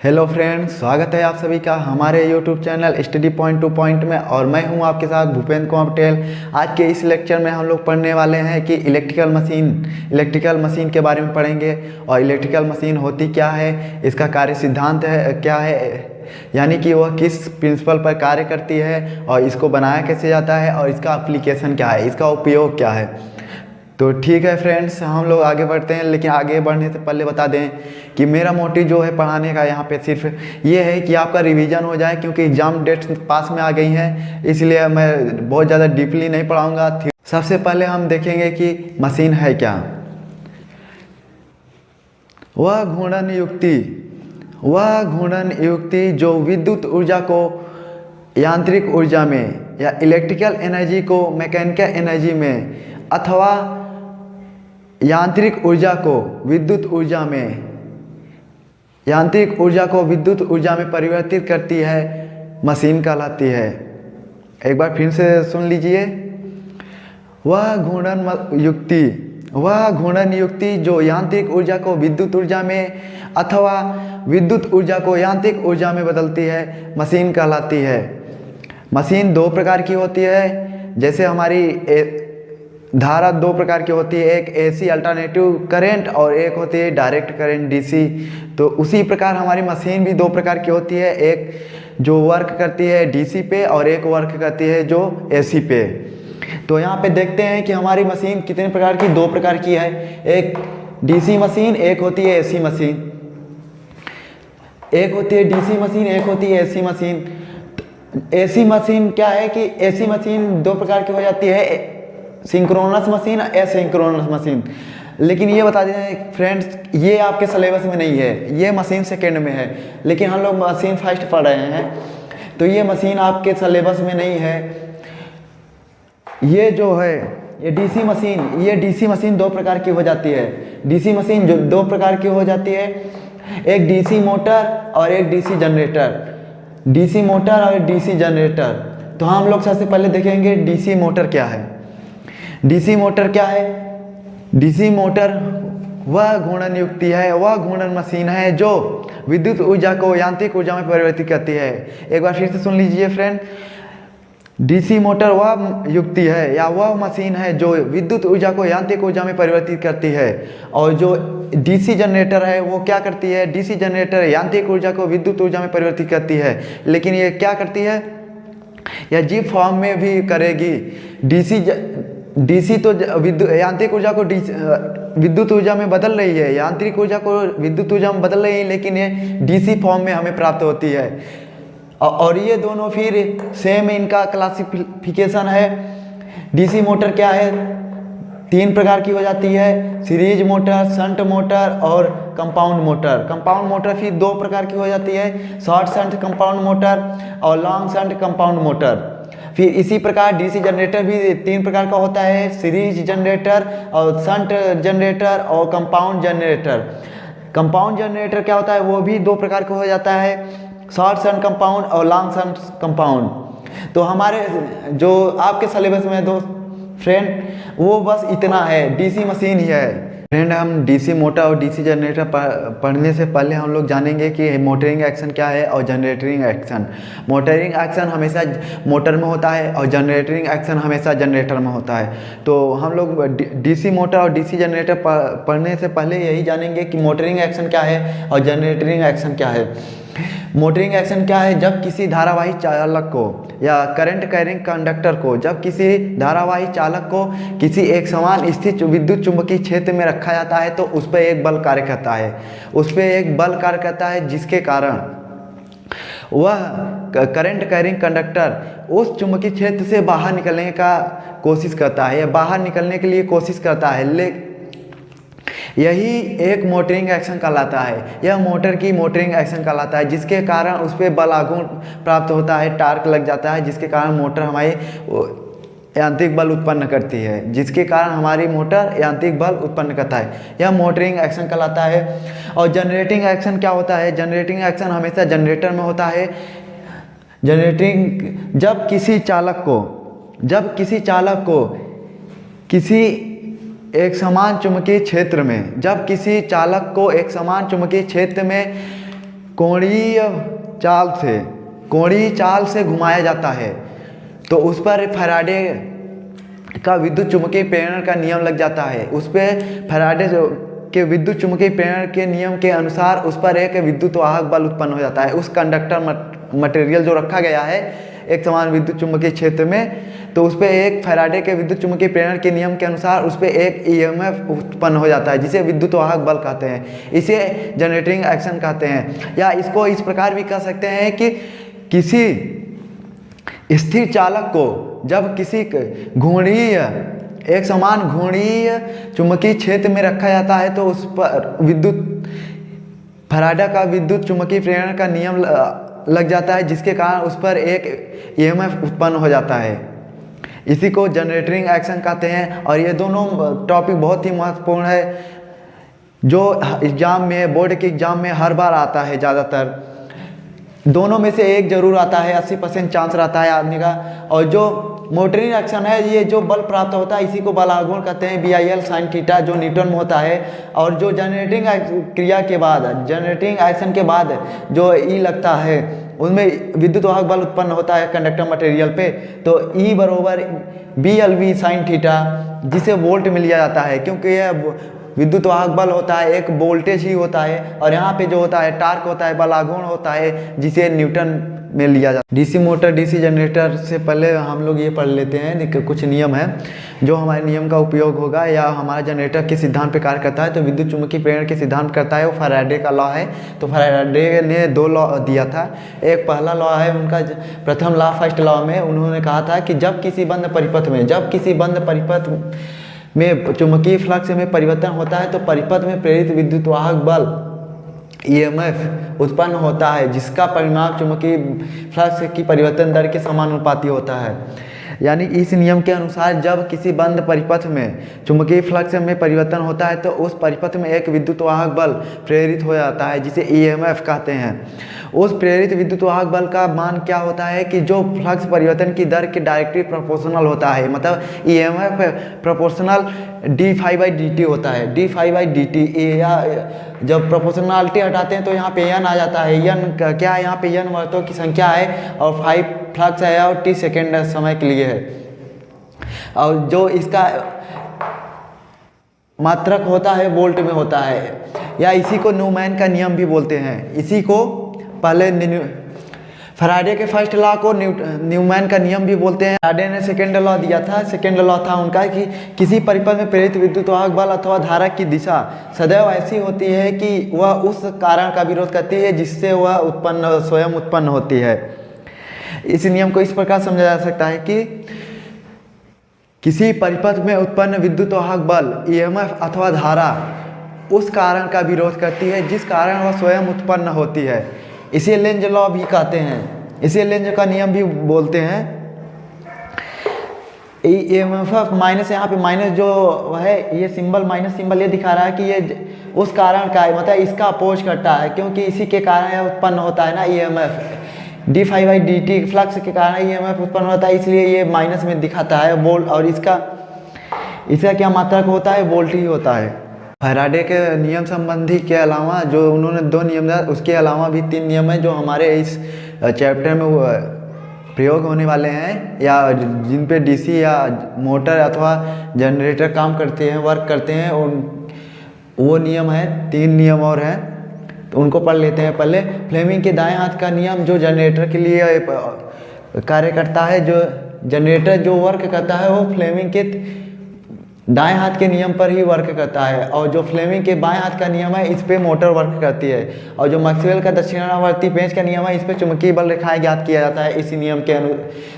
Hello friends, स्वागत है आप सभी का हमारे YouTube channel study point two point में। और मैं हूं आपके साथ भूपेंद्र कुमार पटेल। आज के इस लेक्चर में हम लोग पढ़ने वाले हैं कि इलेक्ट्रिकल मशीन के बारे में पढ़ेंगे। और इलेक्ट्रिकल मशीन होती क्या है, इसका कार्य सिद्धांत है क्या है, यानी कि वह किस प्रिंसिपल पर कार्य करती है, और इसको बनाया कैसे जाता है, और इसका एप्लीकेशन क्या है, इसका उपयोग क्या है। तो ठीक है फ्रेंड्स, हम लोग आगे बढ़ते हैं। लेकिन आगे बढ़ने से पहले बता दें कि मेरा मोटिव जो है पढ़ाने का यहाँ पे सिर्फ ये है कि आपका रिवीजन हो जाए, क्योंकि एग्ज़ाम डेट्स पास में आ गई हैं, इसलिए मैं बहुत ज़्यादा डीपली नहीं पढ़ाऊँगा। सबसे पहले हम देखेंगे कि मशीन है क्या। वह घूर्णन युक्ति जो विद्युत ऊर्जा को यांत्रिक ऊर्जा में या इलेक्ट्रिकल एनर्जी को मैकेनिकल एनर्जी में अथवा यांत्रिक ऊर्जा को विद्युत ऊर्जा में परिवर्तित करती है, मशीन कहलाती है। एक बार फिर से सुन लीजिए। वह घूर्णन युक्ति जो यांत्रिक ऊर्जा को विद्युत ऊर्जा में अथवा विद्युत ऊर्जा को यांत्रिक ऊर्जा में बदलती है, मशीन कहलाती है। मशीन दो प्रकार की होती है। जैसे हमारी धारा दो प्रकार की होती है, एक एसी अल्टरनेटिव करंट और एक होती है डायरेक्ट करंट डीसी। तो उसी प्रकार हमारी मशीन भी दो प्रकार की होती है, एक जो वर्क करती है डीसी पे और एक वर्क करती है जो एसी पे। तो यहाँ पे देखते हैं कि हमारी मशीन कितने प्रकार की, दो प्रकार की है। एक डीसी मशीन, एक होती है एसी मशीन। एक होती है डीसी मशीन, एक होती है एसी मशीन। एसी मशीन क्या है कि एसी मशीन दो प्रकार की हो जाती है, सिंक्रोनस मशीन, एसिंक्रोनस मशीन। लेकिन ये बता दें फ्रेंड्स, ये आपके सिलेबस में नहीं है, ये मशीन सेकेंड में है, लेकिन हम लोग मशीन फर्स्ट पढ़ रहे हैं, तो ये मशीन आपके सिलेबस में नहीं है। ये जो है ये डीसी मशीन दो प्रकार की हो जाती है। डीसी मशीन जो दो प्रकार की हो जाती है, एक डीसी मोटर और एक डीसी जनरेटर। डीसी मोटर और डीसी जनरेटर। तो हम लोग सबसे पहले देखेंगे डीसी मोटर क्या है। डीसी मोटर क्या है? डीसी मोटर वह घूर्णन युक्ति है, वह घूर्णन मशीन है जो विद्युत ऊर्जा को यांत्रिक ऊर्जा में परिवर्तित करती है। एक बार फिर से सुन लीजिए फ्रेंड। डीसी मोटर वह युक्ति है या वह मशीन है जो विद्युत ऊर्जा को यांत्रिक ऊर्जा में परिवर्तित करती है। और जो डीसी जनरेटर है वो क्या करती है? डीसी जनरेटर यांत्रिक ऊर्जा को विद्युत ऊर्जा में परिवर्तित करती है, लेकिन ये क्या करती है? या जीप फॉर्म में भी करेगी। डीसी तो यांत्रिक ऊर्जा को विद्युत ऊर्जा में बदल रही है, यांत्रिक ऊर्जा को विद्युत ऊर्जा में बदल रही है, लेकिन ये डीसी फॉर्म में हमें प्राप्त होती है। और ये दोनों फिर सेम इनका क्लासिफिकेशन है। डीसी मोटर क्या है? तीन प्रकार की हो जाती है, सीरीज मोटर, शंट मोटर और कंपाउंड मोटर। कंपाउंड मोटर फिर दो प्रकार की हो जाती है, शॉर्ट शंट कंपाउंड मोटर और लॉन्ग शंट कंपाउंड मोटर। फिर इसी प्रकार डीसी जनरेटर भी तीन प्रकार का होता है, सीरीज जनरेटर और शंट जनरेटर और कंपाउंड जनरेटर। कंपाउंड जनरेटर क्या होता है? वो भी दो प्रकार का हो जाता है, शॉर्ट शंट कंपाउंड और लॉन्ग शंट कंपाउंड। तो हमारे जो आपके सिलेबस में दोस्त फ्रेंड वो बस इतना है, डीसी मशीन ही है। फ्रेंड, हम डीसी मोटर और डीसी जनरेटर पढ़ने से पहले हम लोग जानेंगे कि मोटरिंग एक्शन क्या है और जनरेटरिंग एक्शन। मोटरिंग एक्शन हमेशा मोटर में होता है और जनरेटरिंग एक्शन हमेशा जनरेटर में होता है। तो हम लोग डीसी मोटर और डीसी जनरेटर पढ़ने से पहले यही जानेंगे कि मोटरिंग एक्शन क्या है और जनरेटरिंग एक्शन क्या है। मोटरिंग एक्शन क्या है? जब किसी धारावाही चालक को या करंट कैरिंग कंडक्टर को, जब किसी धारावाही चालक को किसी एक समान स्थित विद्युत चुंबकीय क्षेत्र में रखा जाता है तो उस पर एक बल कार्य करता है। उस पर एक बल कार्य करता है जिसके कारण वह करंट कैरिंग कंडक्टर उस चुंबकीय क्षेत्र से बाहर निकलने का कोशिश करता है या बाहर निकलने के लिए कोशिश करता है। यही एक मोटरिंग एक्शन कहलाता है। यह मोटर की मोटरिंग एक्शन कहलाता है, जिसके कारण उस पर बल आघूर्ण प्राप्त होता है, टार्क लग जाता है, जिसके कारण मोटर हमारी यांत्रिक बल उत्पन्न करती है, जिसके कारण हमारी मोटर यांत्रिक बल उत्पन्न करता है। यह मोटरिंग एक्शन कहलाता है। और जनरेटिंग एक्शन क्या होता है? जनरेटिंग एक्शन हमेशा जनरेटर में होता है। जनरेटिंग जब किसी चालक को किसी एक समान चुंबकीय क्षेत्र में, जब किसी चालक को एक समान चुंबकीय क्षेत्र में कोणीय चाल से घुमाया जाता है तो उस पर फैराडे का विद्युत चुम्बकीय प्रेरण का नियम लग जाता है। उस पर फैराडे के विद्युत चुम्बकीय प्रेरण के नियम के अनुसार उस पर एक विद्युत वाहक बल उत्पन्न हो जाता है। उस कंडक्टर मटेरियल जो रखा गया है एक समान विद्युत चुम्बकीय क्षेत्र में, तो उस पर एक फैराडे के विद्युत चुम्बकीय प्रेरण के नियम के अनुसार उस पर एक ईएमएफ उत्पन्न हो जाता है जिसे विद्युत वाहक बल कहते हैं। इसे जनरेटिंग एक्शन कहते हैं। या इसको इस प्रकार भी कह सकते हैं कि किसी स्थिर चालक को जब किसी घूर्णीय एक समान घूर्णीय चुंबकीय क्षेत्र में रखा जाता है तो उस पर फैराडे का विद्युत चुम्बकीय प्रेरण का नियम लग जाता है जिसके कारण उस पर एक ईएमएफ उत्पन्न हो जाता है। इसी को जनरेटिंग एक्शन कहते हैं। और ये दोनों टॉपिक बहुत ही महत्वपूर्ण है जो एग्जाम में, बोर्ड के एग्जाम में हर बार आता है। ज़्यादातर दोनों में से एक जरूर आता है, 80% चांस रहता है आदमी का। और जो मोटरिंग एक्शन है, ये जो बल प्राप्त होता है इसी को बलाघूर्ण कहते हैं, BIL sin थीटा, जो न्यूटन में होता है। और जो जनरेटिंग क्रिया के बाद, जनरेटिंग एक्शन के बाद जो ई लगता है उनमें विद्युत वाहक बल उत्पन्न होता है कंडक्टर मटेरियल पे, तो E बराबर BLV sin थीटा, जिसे वोल्ट में लिया जाता है क्योंकि यह विद्युत वाहक बल होता है, एक वोल्टेज ही होता है। और यहाँ पे जो होता है टार्क होता है, बलाघूर्ण होता है, जिसे न्यूटन में लिया जाता है। डीसी मोटर, डीसी जनरेटर से पहले हम लोग ये पढ़ लेते हैं कुछ नियम है जो हमारे नियम का उपयोग होगा या हमारा जनरेटर के सिद्धांत पे कार्य करता है। तो विद्युत चुम्बकीय प्रेरण के सिद्धांत करता है वो फैराडे का लॉ है। तो फैराडे ने 2 लॉ दिया था। एक पहला लॉ है उनका, प्रथम लॉ, फर्स्ट लॉ में उन्होंने कहा था कि जब किसी बंद परिपथ में चुंबकीय फ्लक्स में परिवर्तन होता है तो परिपथ में प्रेरित विद्युत वाहक बल EMF उत्पन्न होता है जिसका परिमाप चुंबकीय फ्लक्स की परिवर्तन दर के समानुपाती होता है। यानी इस नियम के अनुसार जब किसी बंद परिपथ में चुंबकीय फ्लक्स में परिवर्तन होता है तो उस परिपथ में एक विद्युत वाहक बल प्रेरित हो जाता है जिसे EMF कहते हैं। उस प्रेरित विद्युत वाहक बल का मान क्या होता है कि जो फ्लक्स परिवर्तन की दर के डायरेक्टली प्रोपोर्शनल होता है। मतलब EMF प्रोपोर्शनल d∅dt होता है। d∅dt, या जब प्रोपोर्शनलिटी हटाते हैं तो यहाँ पे n आ जाता है। n क्या है, यहाँ पे n वर्तों की संख्या है और 5 फ्लक्स है और t सेकेंड समय के लिए है। और जो इसका मात्रक होता है वोल्ट में होता है, या इसी को न्यूमैन का नियम भी बोलते हैं। इसी को पहले फैराडे के फर्स्ट लॉ को न्यूमैन का नियम भी बोलते हैं। फैराडे ने सेकेंड लॉ दिया था। सेकेंड लॉ था उनका कि किसी परिपथ में प्रेरित विद्युत वाहक बल अथवा धारा की दिशा सदैव ऐसी होती है कि वह उस कारण का विरोध करती है जिससे वह स्वयं उत्पन्न होती है। इस नियम को इस प्रकार समझा जा सकता है कि किसी परिपथ में उत्पन्न विद्युत वाहक बल EMF अथवा धारा उस कारण का विरोध करती है जिस कारण वह स्वयं उत्पन्न होती है। इसे लेंज लॉ भी कहते हैं, इसे लेंज का नियम भी बोलते हैं। EMF माइनस, यहाँ पे माइनस जो है ये सिंबल, माइनस सिंबल ये दिखा रहा है कि ये उस कारण का है, मतलब इसका अपोज करता है क्योंकि इसी के कारण यह उत्पन्न होता है ना EMF। d∅dt फ्लक्स के कारण EMF उत्पन्न होता है, इसलिए ये माइनस में दिखाता है वोल्ट। और इसका क्या मात्रक होता है, वोल्ट ही होता है। फैराडे के नियम संबंधी के अलावा जो उन्होंने 2 नियम दिया, उसके अलावा भी 3 नियम है जो हमारे इस चैप्टर में प्रयोग होने वाले हैं, या जिन पे डीसी या मोटर अथवा जनरेटर काम करते हैं, वर्क करते हैं। वो नियम है, 3 नियम और हैं, तो उनको पढ़ लेते हैं। पहले फ्लेमिंग के दाएं हाथ का नियम जो जनरेटर के लिए कार्य करता है, जो जनरेटर जो वर्क करता है वो फ्लेमिंग के दाएं हाथ के नियम पर ही वर्क करता है। और जो फ्लेमिंग के बाएं हाथ का नियम है इस पे मोटर वर्क करती है। और जो मैक्सवेल का दक्षिणावर्ती पेंच का नियम है इस पे चुंबकीय बल रेखाएं ज्ञात किया जाता है। इसी नियम के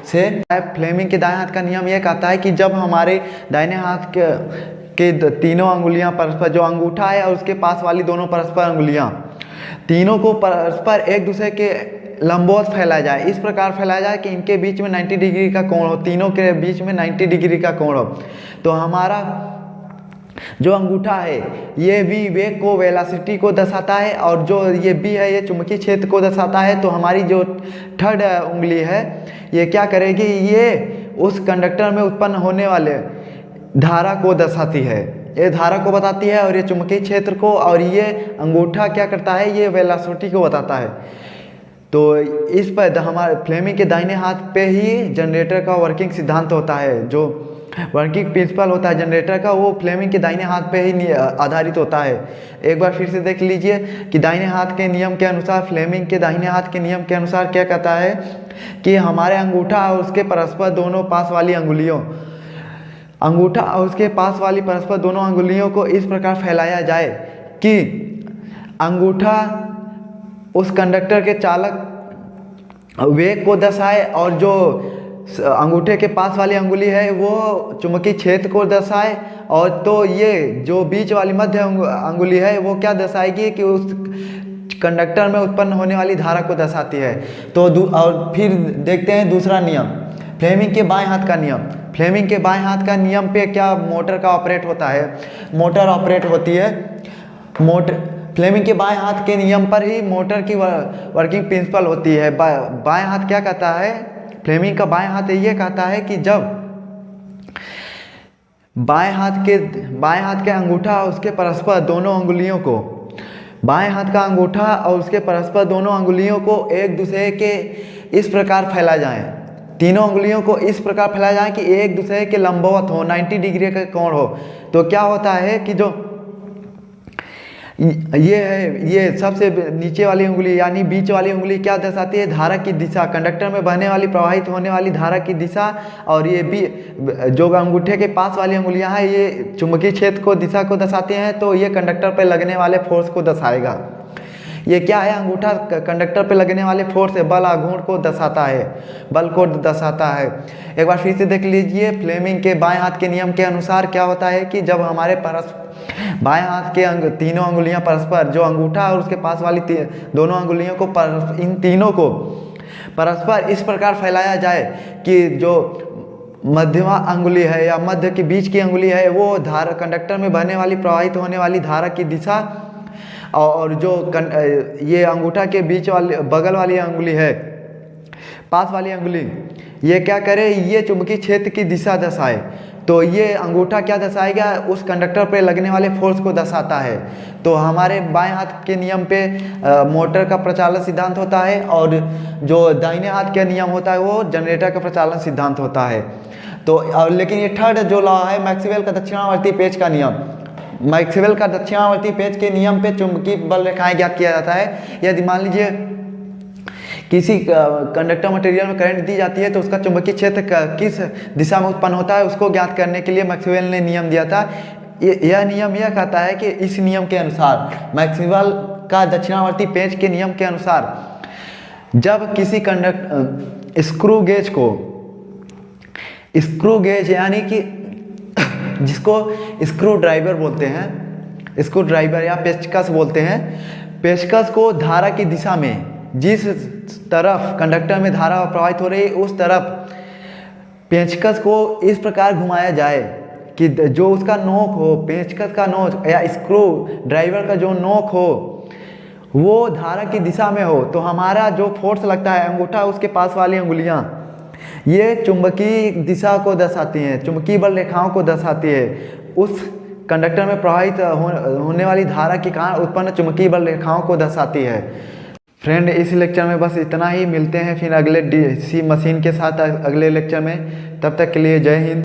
से फ्लेमिंग के दाएं हाथ का नियम यह कहता है कि जब हमारे दाहिने हाथ के तीनों अंगुलियां परस्पर, जो अंगूठा है और उसके पास वाली दोनों परस्पर अंगुलियां, तीनों को परस्पर एक दूसरे के लंबवत फैलाया जाए, इस प्रकार फैलाया जाए कि इनके बीच में 90 डिग्री का कोण हो, तीनों के बीच में 90 डिग्री का कोण हो। तो हमारा जो अंगूठा है ये v वेग को, वेलोसिटी को दर्शाता है, और जो ये b है ये चुंबकीय क्षेत्र को दर्शाता है। तो हमारी जो थर्ड उंगली है ये क्या करेगी, ये उस कंडक्टर में उत्पन्न होने वाले धारा को दर्शाती है। ये धारा को बताती है और ये चुंबकीय क्षेत्र को, और ये अंगूठा क्या करता है, ये वेलोसिटी को बताता है। तो इस पर हमारे फ्लेमिंग के दाहिने हाथ पे ही जनरेटर का वर्किंग सिद्धांत होता है, जो वर्किंग प्रिंसिपल होता है जनरेटर का, वो फ्लेमिंग के दाहिने हाथ पे ही आधारित होता है। एक बार फिर से देख लीजिए कि दाहिने हाथ के नियम के अनुसार, फ्लेमिंग के दाहिने हाथ के नियम के अनुसार क्या कहता है कि हमारे अंगूठा और उसके परस्पर दोनों पास वाली अंगुलियों, अंगूठा और उसके पास वाली परस्पर दोनों अंगुलियों को इस प्रकार फैलाया जाए कि अंगूठा उस कंडक्टर के चालक वेग को दर्शाए और जो अंगूठे के पास वाली अंगुली है वो चुंबकीय क्षेत्र को दर्शाए, और तो ये जो बीच वाली मध्य अंगुली है वो क्या दर्शाएगी कि उस कंडक्टर में उत्पन्न होने वाली धारा को दर्शाती है। तो और फिर देखते हैं दूसरा नियम, फ्लेमिंग के बाएं हाथ का नियम। फ्लेमिंग के बाएं हाथ का नियम पे क्या मोटर का ऑपरेट होता है, मोटर ऑपरेट होती है। फ्लेमिंग के बाएं हाथ के नियम पर ही मोटर की वर्किंग प्रिंसिपल होती है। बाएं हाथ क्या कहता है, फ्लेमिंग का बाएं हाथ ये कहता है कि जब बाएं हाथ के अंगूठा और उसके परस्पर दोनों अंगुलियों को, बाएं हाथ का अंगूठा और उसके परस्पर दोनों अंगुलियों को एक दूसरे के इस प्रकार फैला जाएं, तीनों अंगुलियों को इस प्रकार फैलाया जाए कि एक दूसरे के लंबवत हो, 90 डिग्री का कोण हो। तो क्या होता है कि जो ये है, ये सबसे नीचे वाली उंगली यानी बीच वाली उंगली क्या दर्शाती है, धारा की दिशा, कंडक्टर में बहने वाली प्रवाहित होने वाली धारा की दिशा। और ये भी जो अंगूठे के पास वाली उंगलियां हैं ये चुंबकीय क्षेत्र को दिशा को दर्शाते हैं, तो ये कंडक्टर पर लगने वाले फोर्स को दर्शाएगा। ये क्या है, अंगूठा कंडक्टर पे लगने वाले फोर्स है, बल आघूर्ण को दर्शाता है, बल को दर्शाता है। एक बार फिर से देख लीजिए, फ्लेमिंग के बाएं हाथ के नियम के अनुसार क्या होता है कि जब हमारे बाएं हाथ के तीनों अंगुलियां परस्पर, जो अंगूठा और उसके पास वाली दोनों अंगुलियों को इन तीनों को परस्पर इस प्रकार फैलाया जाए कि जो मध्यमा अंगुली है या मध्य के बीच की अंगुली है वो धारा, कंडक्टर में बहने वाली प्रवाहित होने वाली धारा की दिशा, और जो ये अंगूठा के बीच वाली बगल वाली अंगुली है, पास वाली अंगुली, ये क्या करे, ये चुंबकीय क्षेत्र की दिशा दर्शाए। तो ये अंगूठा क्या दर्शाएगा, उस कंडक्टर पे लगने वाले फोर्स को दर्शाता है। तो हमारे बाएं हाथ के नियम पे मोटर का प्रचालन सिद्धांत होता है, और जो दाहिने हाथ का नियम होता है वो जनरेटर का प्रचालन सिद्धांत होता है। तो लेकिन ये थर्ड जो लॉ है, मैक्सवेल का दक्षिणावर्ती पेच का नियम, मैक्सवेल का दक्षिणावर्ती पेच के नियम पे चुंबकीय बल रेखाएं ज्ञात किया जाता है। यदि मान लीजिए किसी कंडक्टर मटेरियल में करंट दी जाती है तो उसका चुंबकीय क्षेत्र किस दिशा में उत्पन्न होता है, उसको ज्ञात करने के लिए मैक्सवेल ने नियम दिया था। यह नियम यह कहता है कि इस नियम के अनुसार, मैक्सवेल का दक्षिणावर्ती पेच के नियम के अनुसार, जब किसी स्क्रू गेज को, स्क्रू गेज यानी कि जिसको स्क्रू ड्राइवर बोलते हैं, स्क्रू ड्राइवर या पेचकस बोलते हैं, पेचकस को धारा की दिशा में, जिस तरफ कंडक्टर में धारा प्रवाहित हो रही है उस तरफ पेचकस को इस प्रकार घुमाया जाए कि जो उसका नोक हो, पेचकस का नोक या स्क्रू ड्राइवर का जो नोक हो वो धारा की दिशा में हो। तो हमारा जो फोर्स लगता है, अंगूठा उसके पास वाली अंगुलियां, ये चुंबकीय दिशा को दर्शाती हैं, चुंबकीय बल रेखाओं को दर्शाती है। उस कंडक्टर में प्रवाहित होने वाली धारा के कारण उत्पन्न चुंबकीय बल रेखाओं को दर्शाती है। फ्रेंड, इस लेक्चर में बस इतना ही। मिलते हैं फिर अगले डीसी मशीन के साथ अगले लेक्चर में। तब तक के लिए जय हिंद।